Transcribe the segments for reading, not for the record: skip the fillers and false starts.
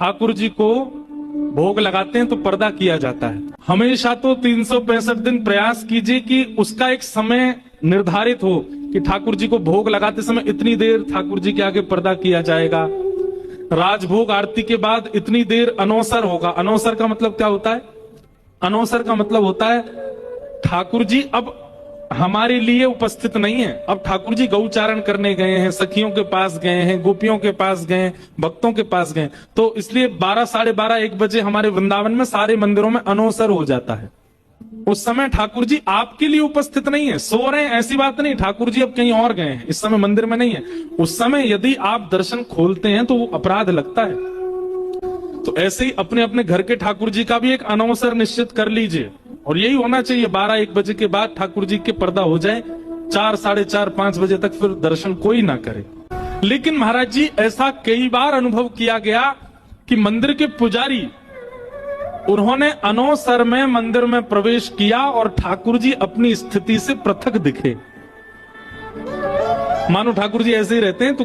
ठाकुर जी को भोग लगाते हैं तो पर्दा किया जाता है। हमेशा तो 365 दिन प्रयास कीजिए कि उसका एक समय निर्धारित हो कि ठाकुर जी को भोग लगाते समय इतनी देर ठाकुर जी के आगे पर्दा किया जाएगा। राजभोग आरती के बाद इतनी देर अनौसर होगा। अनौसर का मतलब क्या होता है? अनौसर का मतलब होता है ठाकुर जी अब हमारे लिए उपस्थित नहीं है। अब ठाकुर जी गौचारण करने गए हैं, सखियों के पास गए हैं, गोपियों के पास गए, भक्तों के पास गए, तो इसलिए 12, साढ़े 12, 1 बजे हमारे वृंदावन में सारे मंदिरों में अनौसर हो जाता है। उस समय ठाकुर जी आपके लिए उपस्थित नहीं है, सो रहे हैं, ऐसी बात नहीं। ठाकुर जी अब कहीं और गए हैं, इस समय मंदिर में नहीं है। उस समय यदि आप दर्शन खोलते हैं तो वो अपराध लगता है। तो ऐसे ही अपने अपने घर के ठाकुर जी का भी एक अनौसर निश्चित कर लीजिए, और यही होना चाहिए। 12, 1 बजे के बाद ठाकुर जी के पर्दा हो जाए। 4, साढ़े 4, 5 बजे तक फिर दर्शन कोई ना करे। लेकिन महाराज जी ऐसा कई बार अनुभव किया गया कि मंदिर के पुजारी उन्होंने अनौसर में मंदिर में प्रवेश किया और ठाकुर जी अपनी स्थिति से पृथक दिखे। मानो ठाकुर जी ऐसे ही रहते हैं। तो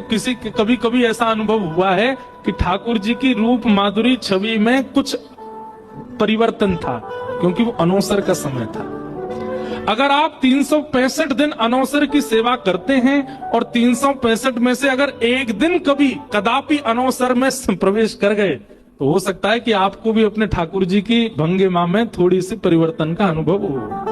कभी कभी ऐसा अनुभव हुआ है कि ठाकुर जी की रूप माधुरी छवि में कुछ परिवर्तन था, क्योंकि वो अनौसर का समय था। अगर आप 365 दिन अनौसर की सेवा करते हैं और 365 में से अगर एक दिन कभी कदापि अनौसर में प्रवेश कर गए, तो हो सकता है कि आपको भी अपने ठाकुर जी की भंगिमा में थोड़ी सी परिवर्तन का अनुभव हो।